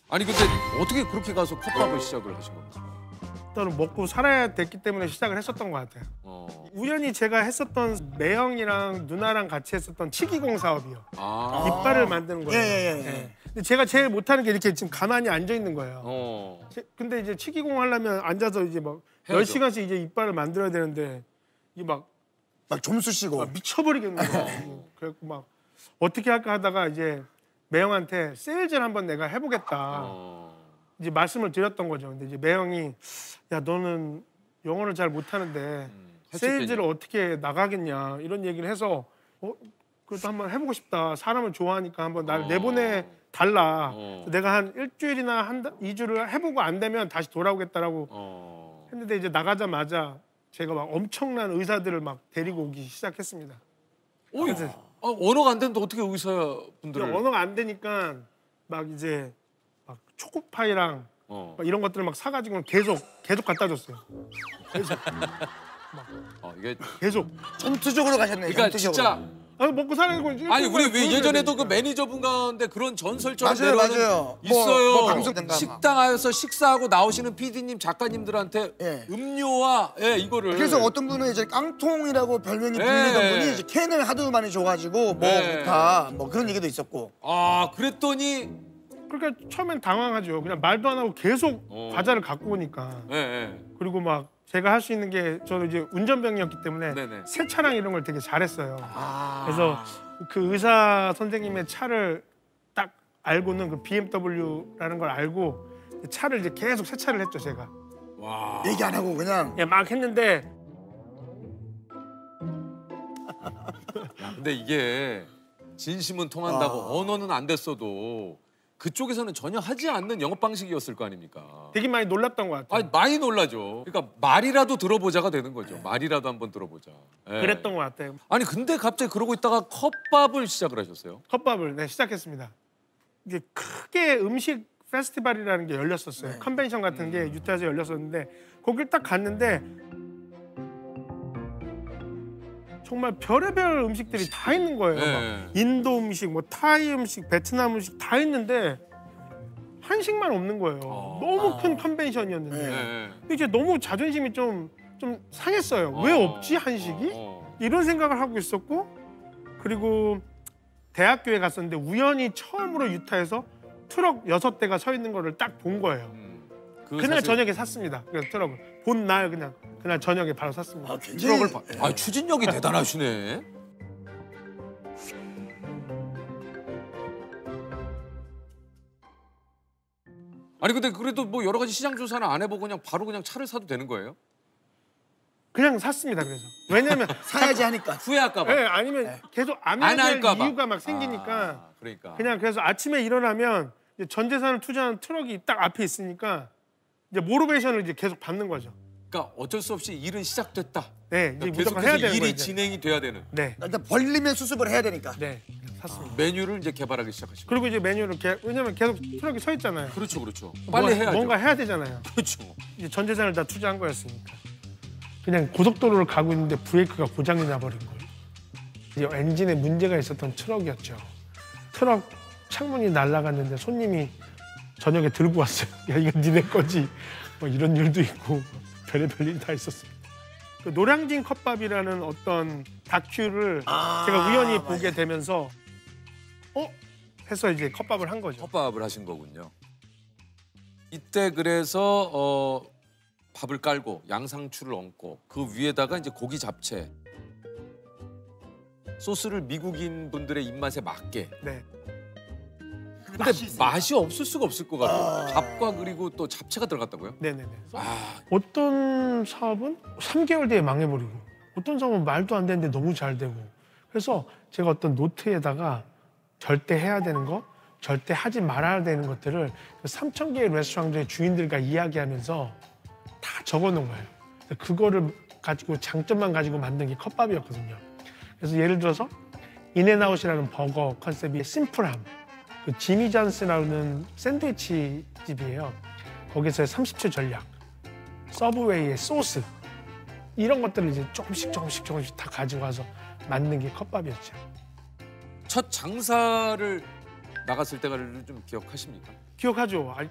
아니 근데 어떻게 그렇게 가서 컵밥을 시작을 하신 겁니까? 일단은 먹고 살아야 됐기 때문에 시작을 했었던 것 같아요. 우연히 제가 했었던 매형이랑 누나랑 같이 했었던 치기공 사업이요. 이빨을 만드는 거예요. 네. 근데 제가 제일 못하는 게 이렇게 지금 가만히 앉아 있는 거예요. 근데 이제 치기공 하려면 앉아서 이제 막 10시간씩 이제 이빨을 만들어야 되는데 이게 막 좀 쑤시고 미쳐버리겠는 거예요. 그래갖고 막 어떻게 할까 하다가 이제 매형한테 세일즈를 한번 내가 해보겠다. 이제 말씀을 드렸던 거죠. 근데 이제 매형이 야 너는 영어를 잘 못하는데 세일즈를 어떻게 나가겠냐 이런 얘기를 해서 그래도 한번 해보고 싶다. 사람을 좋아하니까 한번 날 내보내 달라. 내가 한 일주일이나 한 2주를 해보고 안 되면 다시 돌아오겠다라고 했는데 이제 나가자마자 제가 막 엄청난 의사들을 막 데리고 오기 시작했습니다. 언어가 안 되는데 어떻게 의사분들을? 언어가 안 되니까 막 이제 막 초코파이랑 막 이런 것들을 막 사가지고 계속 갖다 줬어요. 이게 계속 전투적으로 가셨네. 그러니까 전투적으로. 진짜 먹고 사는 거. 아니 우리 왜 예전에도 그 매니저분 가운데 그런 전설처럼 내려오는 맞아요. 있어요. 뭐 방송된가 식당에서 식사하고 나오시는 PD님 작가님들한테 음료와 이거를 그래서 어떤 분은 이제 깡통이라고 별명이 불리던 분이 이제 캔을 하도 많이 줘가지고 뭐 그런 얘기도 있었고. 그랬더니 그러니까 처음엔 당황하죠. 그냥 말도 안 하고 계속 과자를 갖고 오니까. 그리고 막 제가 할 수 있는 게 저는 이제 운전병이었기 때문에 세차랑 이런 걸 되게 잘했어요. 그래서 그 의사 선생님의 차를 딱 알고는 그 BMW라는 걸 알고 차를 이제 계속 세차를 했죠, 제가. 와. 얘기 안 하고 그냥. 막 했는데. 근데 이게 진심은 통한다고 언어는 안 됐어도 그쪽에서는 전혀 하지 않는 영업 방식이었을 거 아닙니까? 되게 많이 놀랐던 것 같아요. 많이 놀라죠. 그러니까 말이라도 들어보자가 되는 거죠. 말이라도 한번 들어보자. 그랬던 것 같아요. 아니 근데 갑자기 그러고 있다가 컵밥을 시작을 하셨어요? 컵밥을 시작했습니다. 이게 크게 음식 페스티벌이라는 게 열렸었어요. 컨벤션 같은 게 유타에서 열렸었는데 거길 딱 갔는데 정말 별의별 음식들이 다 있는 거예요. 막 인도 음식, 뭐 타이 음식, 베트남 음식 다 있는데 한식만 없는 거예요. 너무 큰 컨벤션이었는데 근데 이제 너무 자존심이 좀 상했어요. 왜 없지 한식이? 이런 생각을 하고 있었고 그리고 대학교에 갔었는데 우연히 처음으로 유타에서 트럭 6대가 서 있는 거를 딱 본 거예요. 그날 저녁에 샀습니다. 그래서 트럭을 본 날 그날 저녁에 바로 샀습니다. 트럭을 추진력이 대단하시네. 아니 근데 그래도 뭐 여러 가지 시장 조사는 안 해보고 그냥 바로 그냥 차를 사도 되는 거예요? 그냥 샀습니다. 그래서 왜냐면 사야지 하니까 후회할까 봐. 아니면 계속 안 할 이유가 막 생기니까. 그러니까. 그냥 그래서 아침에 일어나면 이제 전 재산을 투자한 트럭이 딱 앞에 있으니까 이제 모티베이션을 이제 계속 받는 거죠. 그러니까 어쩔 수 없이 일은 시작됐다. 네, 이제 계속해서 무조건 해야 되는 일이 거예요. 진행이 돼야 되는. 네. 일단 벌리면 수습을 해야 되니까. 네, 샀습니다. 메뉴를 이제 개발하기 시작하시고. 그리고 이제 메뉴를 왜냐면 계속 트럭이 서 있잖아요. 그렇죠. 빨리 해야죠. 뭔가 해야 되잖아요. 그렇죠. 이제 전 재산을 다 투자한 거였으니까. 그냥 고속도로를 가고 있는데 브레이크가 고장이 나버린 거예요. 이제 엔진에 문제가 있었던 트럭이었죠. 트럭 창문이 날아갔는데 손님이 저녁에 들고 왔어요. 야 이거 니네 거지. 뭐 이런 일도 있고 별의별 일이 다 있었습니다. 그 노량진 컵밥이라는 어떤 다큐를 제가 우연히 보게 되면서 해서 이제 컵밥을 한 거죠. 컵밥을 하신 거군요. 이때 그래서 밥을 깔고 양상추를 얹고 그 위에다가 이제 고기 잡채 소스를 미국인 분들의 입맛에 맞게. 네. 근데 맛이 없을 수가 없을 것 같아요. 밥과 그리고 또 잡채가 들어갔다고요? 네네네. 어떤 사업은 3개월 뒤에 망해버리고 어떤 사업은 말도 안 되는데 너무 잘 되고 그래서 제가 어떤 노트에다가 절대 해야 되는 거, 절대 하지 말아야 되는 것들을 3,000개의 레스토랑들의 주인들과 이야기하면서 다 적어놓은 거예요. 그거를 가지고 장점만 가지고 만든 게 컵밥이었거든요. 그래서 예를 들어서 인앤아웃이라는 버거 컨셉이 심플함. 그 지미 존스라는 샌드위치 집이에요. 거기서의 30초 전략, 서브웨이의 소스 이런 것들을 이제 조금씩 다 가지고 와서 만든 게 컵밥이었죠. 첫 장사를 나갔을 때를 좀 기억하십니까? 기억하죠. 아니,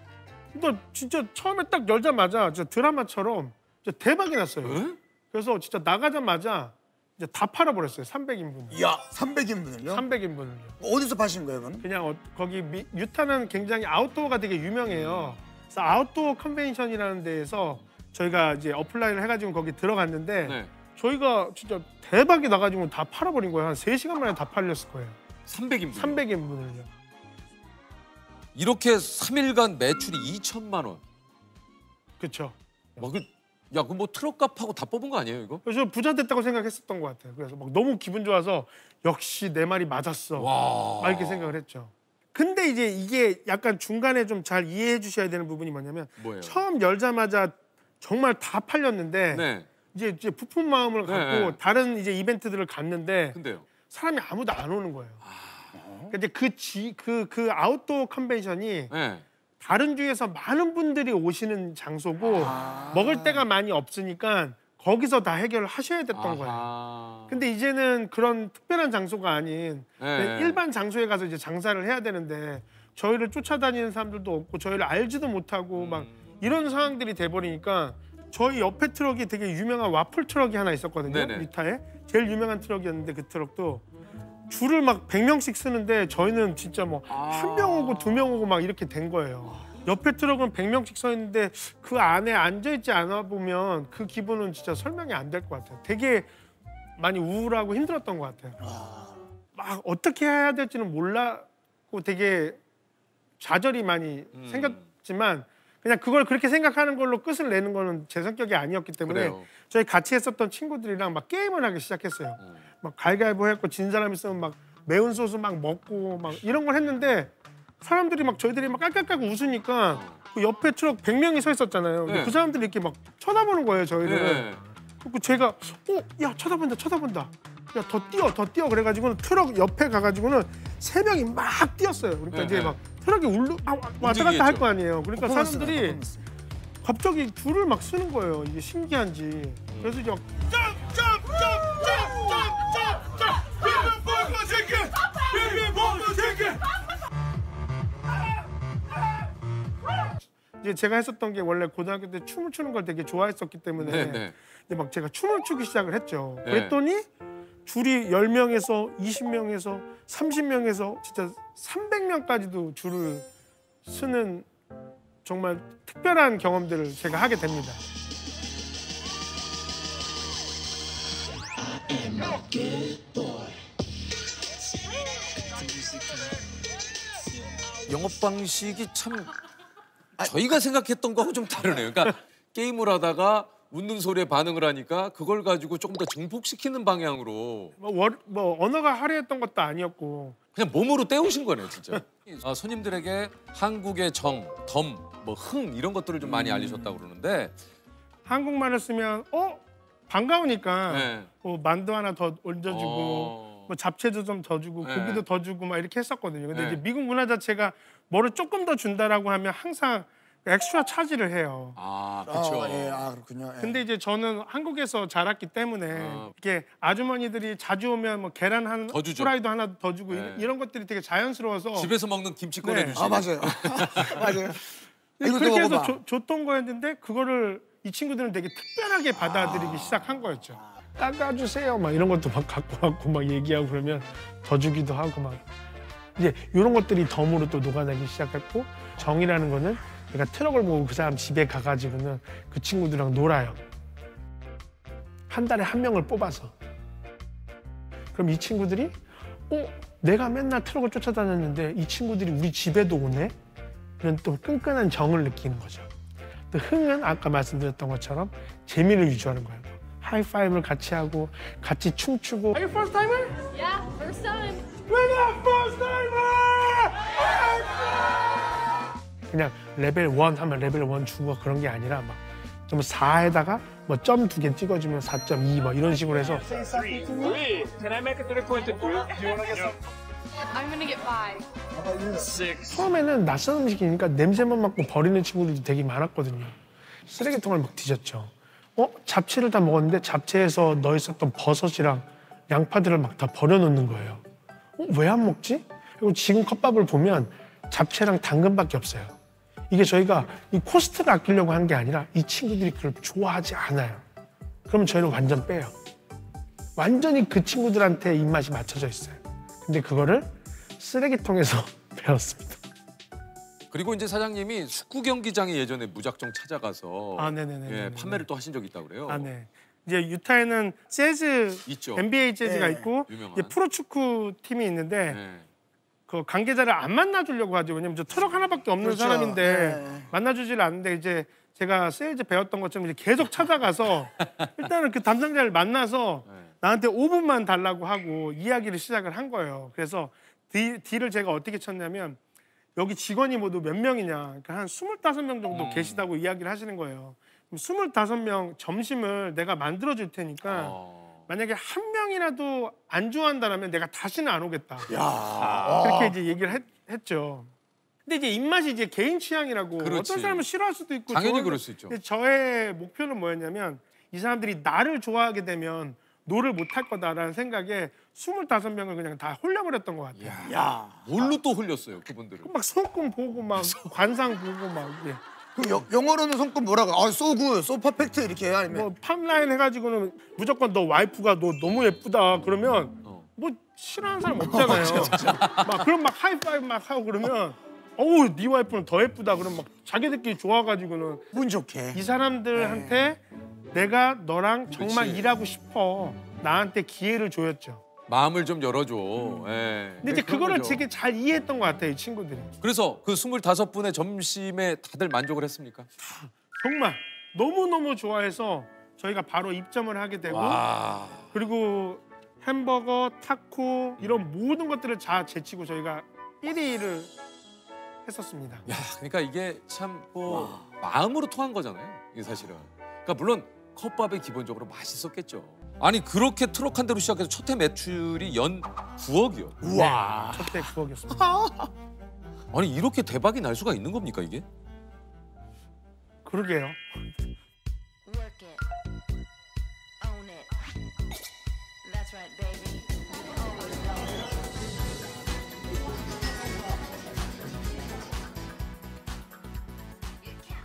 근데 진짜 처음에 딱 열자마자 진짜 드라마처럼 진짜 대박이 났어요. 에? 그래서 진짜 나가자마자 이제 다 팔아버렸어요. 300인분. 야, 300인분을요? 300인분을요. 어디서 파신 거예요, 그건? 그냥 거기 유타는 굉장히 아웃도어가 되게 유명해요. 그래서 아웃도어 컨벤션이라는 데에서 저희가 이제 어플라이를 해가지고 거기 들어갔는데 네. 저희가 진짜 대박이 나가지고 다 팔아버린 거예요. 한 3시간 만에 다 팔렸을 거예요. 300인분. 300인분을요. 이렇게 3일간 매출이 2천만 원. 그렇죠. 야, 그 뭐 트럭값하고 다 뽑은 거 아니에요, 이거? 그래서 부자 됐다고 생각했었던 것 같아요. 그래서 막 너무 기분 좋아서 역시 내 말이 맞았어. 와. 막 이렇게 생각을 했죠. 근데 이제 이게 약간 중간에 좀 잘 이해해 주셔야 되는 부분이 뭐냐면 뭐예요? 처음 열자마자 정말 다 팔렸는데 네. 이제 부푼 마음을 갖고 네. 다른 이제 이벤트들을 갔는데 근데요. 사람이 아무도 안 오는 거예요. 근데 그 아웃도어 컨벤션이 네. 다른 주에서 많은 분들이 오시는 장소고 먹을 데가 많이 없으니까 거기서 다 해결을 하셔야 됐던 거예요. 아하. 근데 이제는 그런 특별한 장소가 아닌 네. 일반 장소에 가서 이제 장사를 해야 되는데 저희를 쫓아다니는 사람들도 없고 저희를 알지도 못하고 막 이런 상황들이 돼버리니까 저희 옆에 트럭이 되게 유명한 와플 트럭이 하나 있었거든요. 네네. 유타에 제일 유명한 트럭이었는데 그 트럭도 줄을 막 100명씩 쓰는데 저희는 진짜 뭐 한 명 오고 2명 오고 막 이렇게 된 거예요. 옆에 트럭은 100명씩 서 있는데 그 안에 앉아 있지 않아 보면 그 기분은 진짜 설명이 안 될 것 같아요. 되게 많이 우울하고 힘들었던 것 같아요. 막 어떻게 해야 될지는 몰랐고 되게 좌절이 많이 생겼지만 그냥 그걸 그렇게 생각하는 걸로 끝을 내는 거는 제 성격이 아니었기 때문에 그래요. 저희 같이 했었던 친구들이랑 막 게임을 하기 시작했어요. 막 가위가위보 했고 진 사람 있으면 막 매운 소스 막 먹고 막 이런 걸 했는데 사람들이 막 저희들이 막 깔깔깔 웃으니까 그 옆에 트럭 100명이 서 있었잖아요. 근데 네. 그 사람들이 이렇게 막 쳐다보는 거예요, 저희를. 네. 그리고 제가 야 쳐다본다. 야 더 뛰어 그래가지고는 트럭 옆에 가가지고는 3명이 막 뛰었어요. 그러니까 네, 이제 네. 막 트럭이 왔다 갔다 할 거 아니에요. 그러니까 사람들이 갑자기 줄을 막 쓰는 거예요. 이게 신기한지. 그래서 이제 막 이제 제가 했었던 게 원래 고등학교 때 춤을 추는 걸 되게 좋아했었기 때문에 네. 이제 막 제가 춤을 추기 시작을 했죠. 네. 그랬더니 줄이 10명에서 20명에서 30명에서 진짜 300명까지도 줄을 쓰는 정말 특별한 경험들을 제가 하게 됩니다. 영업 방식이 참 저희가 생각했던 거하고 좀 다르네요. 그러니까 게임을 하다가 웃는 소리에 반응을 하니까 그걸 가지고 조금 더 증폭시키는 방향으로 뭐 언어가 화려했던 것도 아니었고 그냥 몸으로 때우신 거네요, 진짜. 손님들에게 한국의 정, 덤, 뭐 흥 이런 것들을 좀 많이 알리셨다고 그러는데 한국말을 쓰면 반가우니까 네. 뭐 만두 하나 더 얹어주고 뭐 잡채도 좀 더 주고 네. 고기도 더 주고 막 이렇게 했었거든요. 근데 네. 이제 미국 문화 자체가 뭐를 조금 더 준다라고 하면 항상 엑스트라 차지를 해요. 아, 그렇죠. 예, 그렇군요. 예. 근데 이제 저는 한국에서 자랐기 때문에 이렇게 아주머니들이 자주 오면 뭐 계란 한 더 주죠. 후라이도 하나 더 주고 네. 이런 것들이 되게 자연스러워서 집에서 먹는 김치 네. 꺼내주시고. 맞아요. 맞아요. 이것도 그렇게 해서 먹어봐. 줬던 거였는데 그거를 이 친구들은 되게 특별하게 받아들이기 시작한 거였죠. 깎아주세요 막 이런 것도 막 갖고 왔고 막 얘기하고 그러면 더 주기도 하고 막 이제 이런 것들이 덤으로 또 녹아내기 시작했고 정이라는 거는 내가 트럭을 보고 그 사람 집에 가가지고는 그 친구들이랑 놀아요. 한 달에 한 명을 뽑아서. 그럼 이 친구들이 내가 맨날 트럭을 쫓아다녔는데 이 친구들이 우리 집에도 오네? 이런 또 끈끈한 정을 느끼는 거죠. 또 흥은 아까 말씀드렸던 것처럼 재미를 유지하는 거예요. 하이파이브를 같이 하고 같이 춤추고. Are you first timer? Yeah, first time. We're the first timer! 그냥 레벨 1 하면 레벨 1 주고 그런 게 아니라 막 좀 4에다가 뭐 점 2개 찍어주면 4.2 뭐 이런 식으로 해서 Three. Can I make a 3-point to 2? Do you want to get I'm gonna get 5. 6? 처음에는 낯선 음식이니까 냄새만 맡고 버리는 친구들도 되게 많았거든요. 쓰레기통을 막 뒤졌죠. 잡채를 다 먹었는데 잡채에서 넣어 있었던 버섯이랑 양파들을 막 다 버려놓는 거예요. 왜 안 먹지? 그리고 지금 컵밥을 보면 잡채랑 당근밖에 없어요. 이게 저희가 이 코스트를 아끼려고 한 게 아니라 이 친구들이 그걸 좋아하지 않아요. 그러면 저희는 완전 빼요. 완전히 그 친구들한테 입맛이 맞춰져 있어요. 근데 그거를 쓰레기통에서 배웠습니다. 그리고 이제 사장님이 축구 경기장에 예전에 무작정 찾아가서 네네네. 판매를 또 하신 적이 있다고 그래요. 네. 이제 유타에는 재즈, 있죠. NBA 재즈가 있고 유명한. 이제 프로축구 팀이 있는데 네. 그 관계자를 안 만나주려고 하죠. 왜냐면 저 트럭 하나밖에 없는 그렇죠. 사람인데 만나주질 않는데 이제 제가 세일즈 배웠던 것처럼 이제 계속 찾아가서 일단은 그 담당자를 만나서 나한테 5분만 달라고 하고 이야기를 시작을 한 거예요. 그래서 딜을 제가 어떻게 쳤냐면 여기 직원이 모두 몇 명이냐. 그러니까 한 25명 정도 계시다고 이야기를 하시는 거예요. 그럼 25명 점심을 내가 만들어줄 테니까 만약에 한 명이라도 안 좋아한다면 내가 다시는 안 오겠다. 그렇게 이제 얘기를 했죠. 근데 이제 입맛이 이제 개인 취향이라고 그렇지. 어떤 사람은 싫어할 수도 있고 당연히 그럴 수 있죠. 근데 저의 목표는 뭐였냐면 이 사람들이 나를 좋아하게 되면 노를 못할 거다라는 생각에 25명을 그냥 다 홀려버렸던 것 같아요. 야. 뭘로 또 흘렸어요, 그분들을? 막 손금 보고 막 관상 보고 막 그럼 영어로는 손금 뭐라고? so good, so perfect 이렇게 해요? 아니면 뭐 팜라인 해가지고는 무조건 너 와이프가 너 너무 예쁘다 그러면 뭐 싫어하는 사람 없잖아요. 막 그럼 막 하이파이브 막 하고 그러면 어우 네 와이프는 더 예쁘다 그러면 막 자기들끼리 좋아가지고는 운 좋게. 이 사람들한테 내가 너랑 정말 그치. 일하고 싶어 나한테 기회를 줘였죠. 마음을 좀 열어줘. 근데 이제 그런 그거를 거죠. 되게 잘 이해했던 것 같아요, 이 친구들이. 그래서 그 25분의 점심에 다들 만족을 했습니까? 정말 너무너무 좋아해서 저희가 바로 입점을 하게 되고 와. 그리고 햄버거, 타코 이런 모든 것들을 다 제치고 저희가 1위를 했었습니다. 야, 그러니까 이게 참 뭐 마음으로 통한 거잖아요. 이게 사실은. 그러니까 물론 컵밥이 기본적으로 맛있었겠죠. 아니 그렇게 트럭 한 대로 시작해서 첫 해 매출이 연 9억이요. 우와. 첫째 9억이었습니다. 아니 이렇게 대박이 날 수가 있는 겁니까 이게? 그러게요. Work it. Own it. That's right, baby.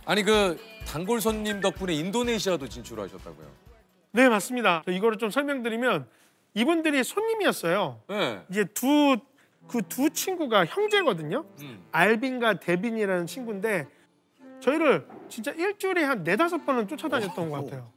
아니 그 단골 손님 덕분에 인도네시아도 진출하셨다고요. 네, 맞습니다. 이거를 좀 설명드리면 이분들이 손님이었어요. 네. 이제 그 두 친구가 형제거든요. 알빈과 데빈이라는 친구인데 저희를 진짜 일주일에 한 4-5번은 쫓아다녔던 것 같아요.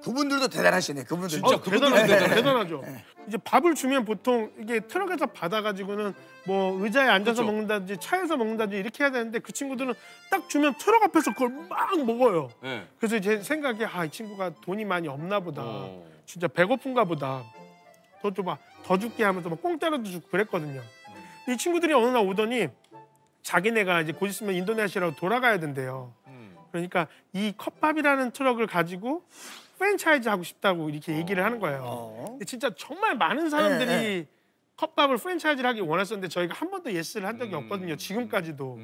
그분들도 대단하시네. 그분들. 진짜 그분들은 대단하죠. 이제 밥을 주면 보통 이게 트럭에서 받아가지고는 뭐 의자에 앉아서 그렇죠. 먹는다든지 차에서 먹는다든지 이렇게 해야 되는데 그 친구들은 딱 주면 트럭 앞에서 그걸 막 먹어요. 네. 그래서 제 생각에 이 친구가 돈이 많이 없나 보다. 어. 진짜 배고픈가 보다. 더 줘봐. 더 줄게 하면서 막 공짜로도 주고 그랬거든요. 이 친구들이 어느 날 오더니 자기네가 이제 곧 있으면 인도네시아로 돌아가야 된대요. 그러니까 이 컵밥이라는 트럭을 가지고 프랜차이즈 하고 싶다고 이렇게 얘기를 하는 거예요. 근데 진짜 정말 많은 사람들이 컵밥을 프랜차이즈를 하기 원했었는데 저희가 한 번도 예스를 한 적이 없거든요. 지금까지도.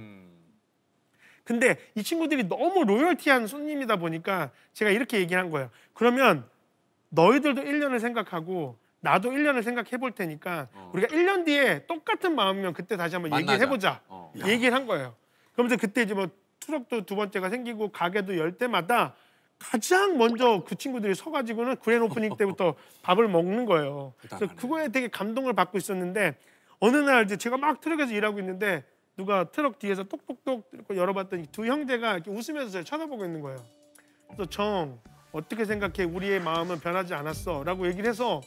근데 이 친구들이 너무 로열티한 손님이다 보니까 제가 이렇게 얘기를 한 거예요. 그러면 너희들도 1년을 생각하고 나도 1년을 생각해 볼 테니까 우리가 1년 뒤에 똑같은 마음이면 그때 다시 한번 얘기를 해보자. 얘기를 한 거예요. 그러면서 그때 이제 뭐 트럭도 두 번째가 생기고 가게도 열 때마다 가장 먼저 그 친구들이 서가지고는 그랜 오프닝 때부터 밥을 먹는 거예요. 그래서 그거에 되게 감동을 받고 있었는데 어느 날 이제 제가 막 트럭에서 일하고 있는데 누가 트럭 뒤에서 똑똑똑 열어봤더니 두 형제가 이렇게 웃으면서 저를 쳐다보고 있는 거예요. 그래서 정 어떻게 생각해? 우리의 마음은 변하지 않았어 라고 얘기를 해서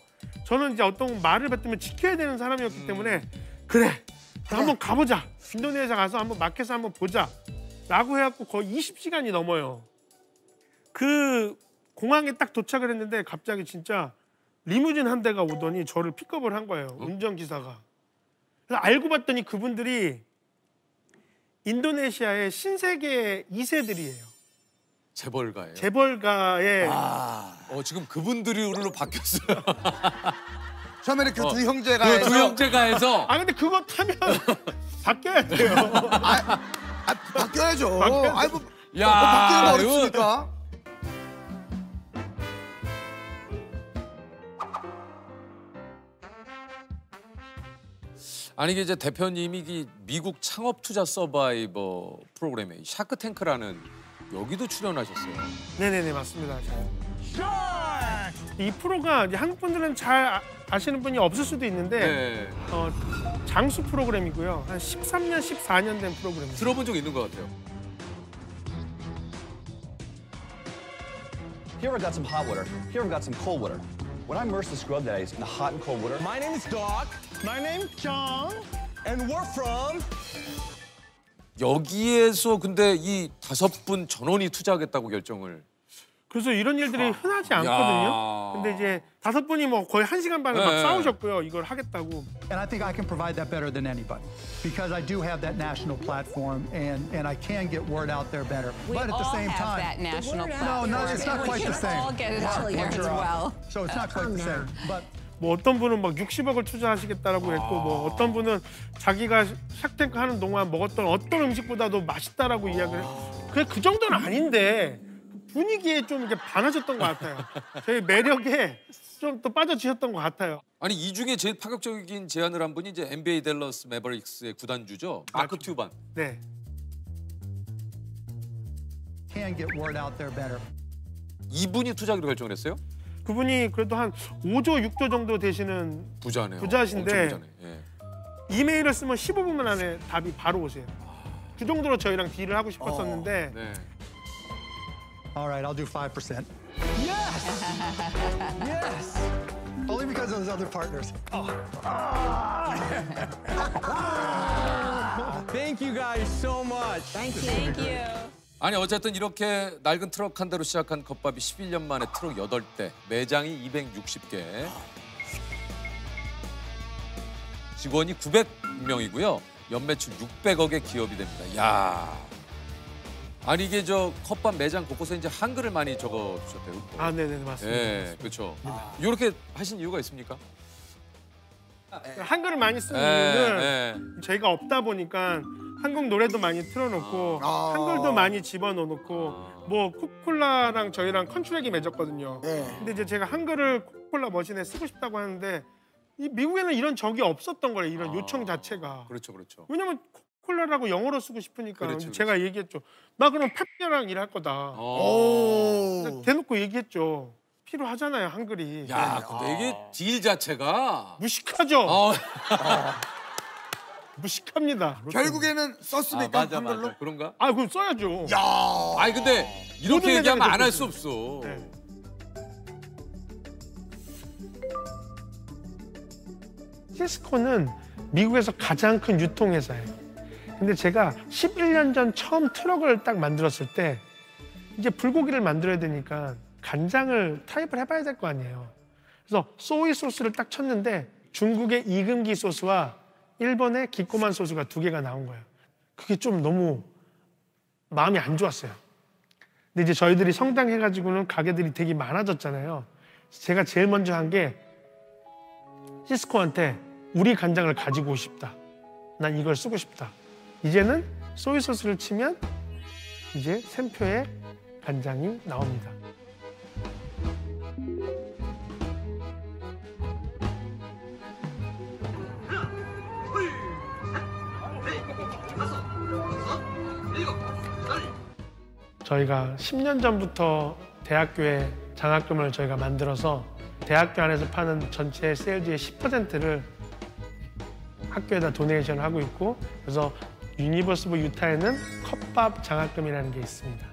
저는 이제 어떤 말을 받으면 지켜야 되는 사람이었기 때문에 그래 한번 가보자. 인도네시아 가서 한번 마켓을 한번 보자 라고 해갖고 거의 20시간이 넘어요. 그 공항에 딱 도착을 했는데 갑자기 진짜 리무진 한 대가 오더니 저를 픽업을 한 거예요. 운전기사가. 그래서 알고 봤더니 그분들이 인도네시아의 신세계 2세들이에요. 재벌가예요. 재벌가의 지금 그분들로 바뀌었어요. 처음에는 그 두 형제가 그 두 해서 형제가 해서 근데 그거 타면 바뀌어야 돼요. 바뀌어야죠. 아이고 야, 바뀌는 거 이거- 어렵습니까? 아니 이게 이제 대표님이 이 미국 창업 투자 서바이버 프로그램에 샤크탱크라는 여기도 출연하셨어요. 네네네 맞습니다. 이 프로가 이제 한국 분들은 잘 아시는 분이 없을 수도 있는데 네. 장수 프로그램이고요. 한 13년, 14년 된 프로그램입니다. 들어본 적 있는 것 같아요. Here I've got some hot water. Here I've got some cold water. When I immerse the scrub that is in the hot and cold water, My name is Doc. My name's John. And we're from... 여기에서 근데 이 5분 전원이 투자하겠다고 결정을. 그래서 이런 일들이 흔하지 않거든요. 근데 이제 5분이 뭐 거의 1시간 반을 막 네. 싸우셨고요. 이걸 하겠다고. And I think I can provide that better than anybody because I do have that national platform and I can get word out there better. We but at the all same have time, that national no, platform. no, it's not and quite we the should same. all get it out there as well. So it's not quite the same. But 뭐 어떤 분은 막 60억을 투자하시겠다라고 했고 뭐 어떤 분은 자기가 샥탱크 하는 동안 먹었던 어떤 음식보다도 맛있다라고 이야기를 해요. 그 정도는 아닌데 분위기에 좀 이렇게 반하셨던 것 같아요. 저희 매력에 좀 또 빠져주셨던 것 같아요. 아니 이 중에 제일 파격적인 제안을 한 분이 이제 NBA 댈러스 매버릭스의 구단주죠. 마크 튜반. 네. can get word out there better. 이분이 투자하기로 결정을 했어요? 그분이 그래도 한 5조, 6조 정도 되시는 부자네요. 부자신데 엄청 부자네. 예. 이메일을 쓰면 15분 안에 답이 바로 오세요. 그 정도로 저희랑 딜을 하고 싶었었는데 네. All right, I'll do 5%. Yes! Yes! Only because of those other partners. Thank you guys so much. Thank you. 아니 어쨌든 이렇게 낡은 트럭 한 대로 시작한 컵밥이 11년 만에 트럭 8대, 매장이 260개, 직원이 900명이고요. 연매출 600억의 기업이 됩니다. 야, 아니 이게 저 컵밥 매장 곳곳에 이제 한글을 많이 적어주셨대요. 아, 네네 맞습니다. 네, 그렇죠. 이렇게 하신 이유가 있습니까? 한글을 많이 쓰는 네, 이유는 네. 저희가 없다 보니까 한국 노래도 많이 틀어놓고 한글도 많이 집어넣어놓고 뭐 코카콜라랑 저희랑 컨트랙이 맺었거든요. 네. 근데 이제 제가 한글을 코카콜라 머신에 쓰고 싶다고 하는데 이 미국에는 이런 적이 없었던 거예요. 이런 요청 자체가. 그렇죠, 그렇죠. 왜냐면 코카콜라라고 영어로 쓰고 싶으니까 그렇죠, 제가 얘기했죠. 나 그럼 펩시랑 일할 거다. 오. 대놓고 얘기했죠. 필요하잖아요 한글이. 야, 근데 이게 딜 자체가 무식하죠. 어, 무식합니다. 결국에는 썼습니까? 맞아, 한글로? 맞아. 그런가? 아 그럼 써야죠. 야. 아니 근데 이렇게 모든 얘기하면 안 할 매장에서 수 없어. 네. 시스코는 미국에서 가장 큰 유통회사예요. 근데 제가 11년 전 처음 트럭을 딱 만들었을 때 이제 불고기를 만들어야 되니까 간장을 타입을 해봐야 될 거 아니에요. 그래서 소이 소스를 딱 쳤는데 중국의 이금기 소스와 일본의 기꼬만 소스가 2개가 나온 거예요. 그게 좀 너무 마음이 안 좋았어요. 근데 이제 저희들이 성장해가지고는 가게들이 되게 많아졌잖아요. 제가 제일 먼저 한 게 시스코한테 우리 간장을 가지고 싶다. 난 이걸 쓰고 싶다. 이제는 소이 소스를 치면 이제 샘표의 간장이 나옵니다. 저희가 10년 전부터 대학교에 장학금을 저희가 만들어서 대학교 안에서 파는 전체 세일즈의 10%를 학교에다 도네이션을 하고 있고, 그래서 유니버스 오브 유타에는 컵밥 장학금이라는 게 있습니다.